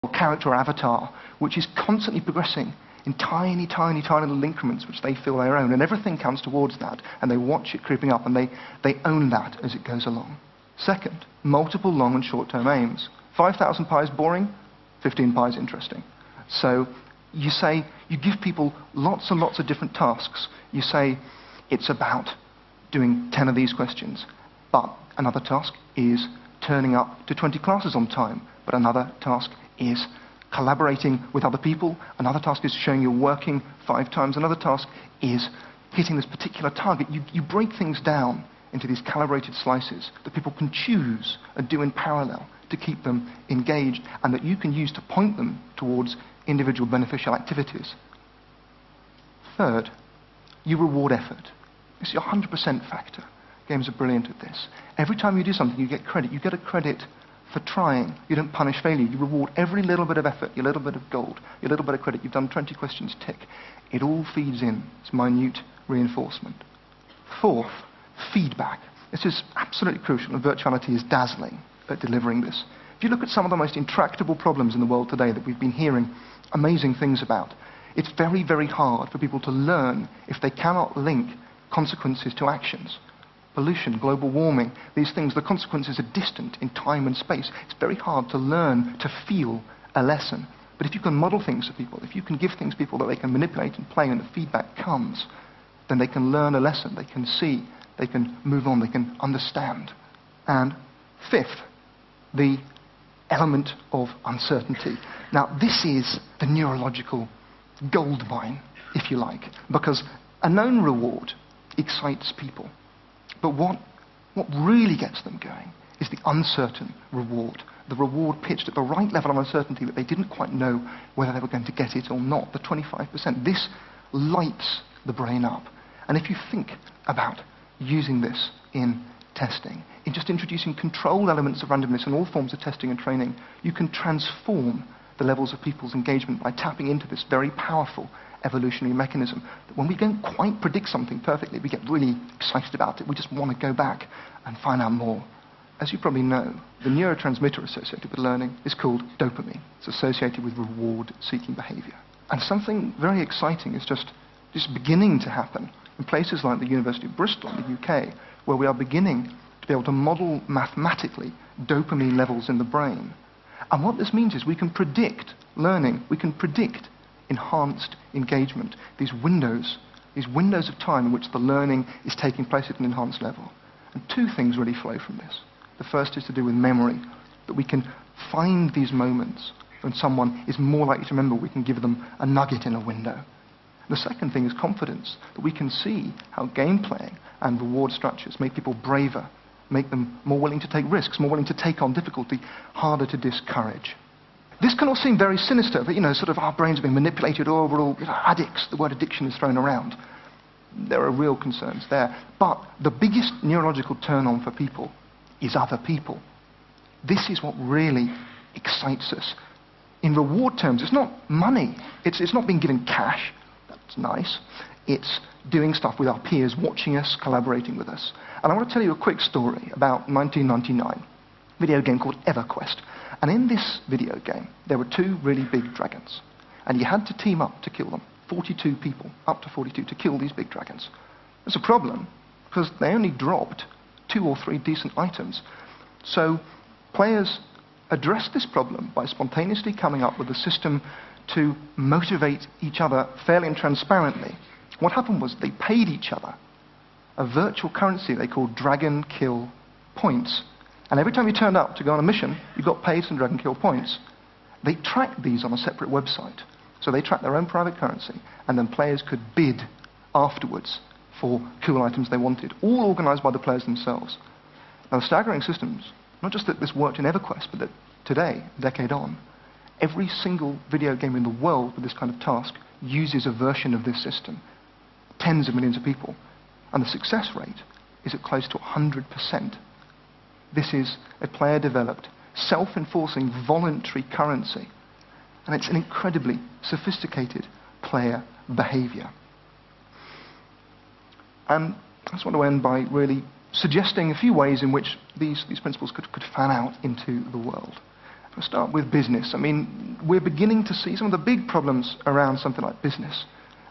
character avatar, which is constantly progressing in tiny, tiny, tiny little increments which they feel their own, and everything counts towards that, and they watch it creeping up, and they own that as it goes along. Second, multiple long and short-term aims. 5,000 pi is boring, 15 pi is interesting. So you say, you give people lots and lots of different tasks. You say, it's about doing 10 of these questions, but another task is turning up to 20 classes on time, but another task is collaborating with other people, another task is showing you're working 5 times, another task is hitting this particular target. You break things down into these calibrated slices that people can choose and do in parallel to keep them engaged, and that you can use to point them towards individual beneficial activities. Third, you reward effort. This is your 100% factor. Games are brilliant at this. Every time you do something, you get credit. You get a credit for trying. You don't punish failure. You reward every little bit of effort, your little bit of gold, your little bit of credit. You've done 20 questions, tick. It all feeds in. It's minute reinforcement. Fourth, feedback. This is absolutely crucial, and virtuality is dazzling at delivering this. If you look at some of the most intractable problems in the world today that we've been hearing amazing things about, it's very, very hard for people to learn if they cannot link consequences to actions. Pollution, global warming, these things, the consequences are distant in time and space. It's very hard to learn to feel a lesson. But if you can model things to people, if you can give things to people that they can manipulate and play and the feedback comes, then they can learn a lesson, they can see, they can move on, they can understand. And fifth, the element of uncertainty. Now, this is the neurological gold mine, if you like, because a known reward excites people. But what really gets them going is the uncertain reward, the reward pitched at the right level of uncertainty that they didn't quite know whether they were going to get it or not, the 25%. This lights the brain up. And if you think about using this in testing, in just introducing control elements of randomness in all forms of testing and training, you can transform the levels of people's engagement by tapping into this very powerful evolutionary mechanism that when we don't quite predict something perfectly, we get really excited about it. We just want to go back and find out more. As you probably know, the neurotransmitter associated with learning is called dopamine. It's associated with reward-seeking behavior. And something very exciting is just beginning to happen in places like the University of Bristol in the UK, where we are beginning to be able to model mathematically dopamine levels in the brain. And what this means is we can predict learning, we can predict enhanced engagement, these windows of time in which the learning is taking place at an enhanced level. And 2 things really flow from this. The first is to do with memory, that we can find these moments when someone is more likely to remember, we can give them a nugget in a window. The second thing is confidence, that we can see how game playing and reward structures make people braver, make them more willing to take risks, more willing to take on difficulty, harder to discourage. This can all seem very sinister, that, sort of our brains are being manipulated, or we're all addicts. The word addiction is thrown around. There are real concerns there. But the biggest neurological turn-on for people is other people. This is what really excites us. In reward terms, it's not money. It's not being given cash. That's nice. It's doing stuff with our peers, watching us, collaborating with us. And I want to tell you a quick story about 1999, a video game called EverQuest. And in this video game, there were 2 really big dragons. And you had to team up to kill them. 42 people, up to 42, to kill these big dragons. There's a problem, because they only dropped 2 or 3 decent items. So players addressed this problem by spontaneously coming up with a system to motivate each other fairly and transparently. What happened was they paid each other a virtual currency they called Dragon Kill Points. And every time you turned up to go on a mission, you got paid some Dragon Kill Points. They tracked these on a separate website. So they tracked their own private currency, and then players could bid afterwards for cool items they wanted, all organized by the players themselves. Now, the staggering systems, not just that this worked in EverQuest, but that today, a decade on, every single video game in the world with this kind of task uses a version of this system. Tens of millions of people. And the success rate is at close to 100%. This is a player-developed, self-enforcing, voluntary currency. And it's an incredibly sophisticated player behavior. And I just want to end by really suggesting a few ways in which these principles could fan out into the world. I'll start with business. I mean, we're beginning to see some of the big problems around something like business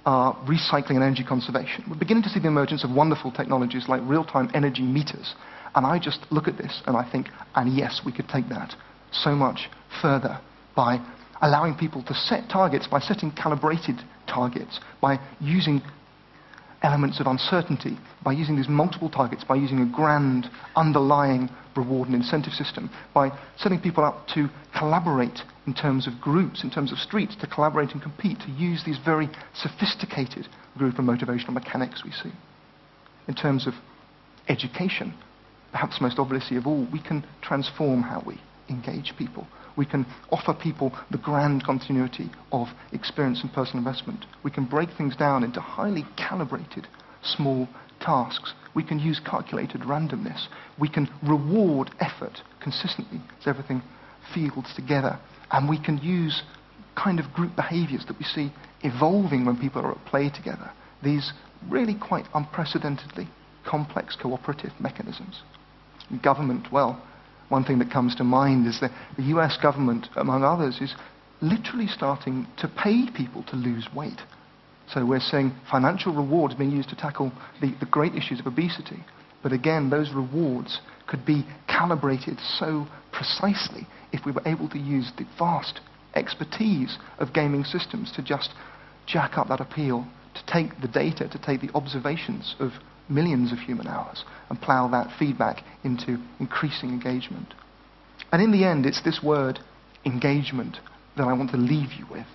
are recycling and energy conservation. We're beginning to see the emergence of wonderful technologies like real-time energy meters. And I just look at this and I think, and yes, we could take that so much further by allowing people to set targets, by setting calibrated targets, by using elements of uncertainty, by using these multiple targets, by using a grand underlying reward and incentive system, by setting people up to collaborate in terms of groups, in terms of streets, to collaborate and compete, to use these very sophisticated group and motivational mechanics we see. In terms of education, perhaps most obviously of all, we can transform how we engage people. We can offer people the grand continuity of experience and personal investment. We can break things down into highly calibrated small tasks. We can use calculated randomness. We can reward effort consistently as everything fields together. And we can use kind of group behaviors that we see evolving when people are at play together. These really quite unprecedentedly complex cooperative mechanisms. In government, well, one thing that comes to mind is that the US government, among others, is literally starting to pay people to lose weight. So we're seeing financial rewards being used to tackle the great issues of obesity. But again, those rewards could be calibrated so precisely if we were able to use the vast expertise of gaming systems to just jack up that appeal, to take the data, to take the observations of millions of human hours and plough that feedback into increasing engagement. And in the end, it's this word, engagement, that I want to leave you with.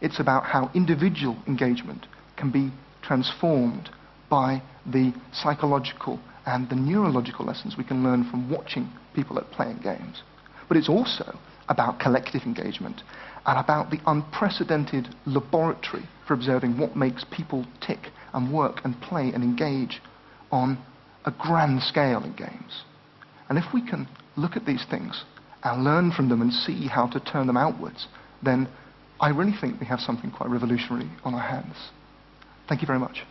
It's about how individual engagement can be transformed by the psychological and the neurological lessons we can learn from watching people at playing games. But it's also about collective engagement and about the unprecedented laboratory for observing what makes people tick and work and play and engage on a grand scale in games. And if we can look at these things and learn from them and see how to turn them outwards, then I really think we have something quite revolutionary on our hands. Thank you very much.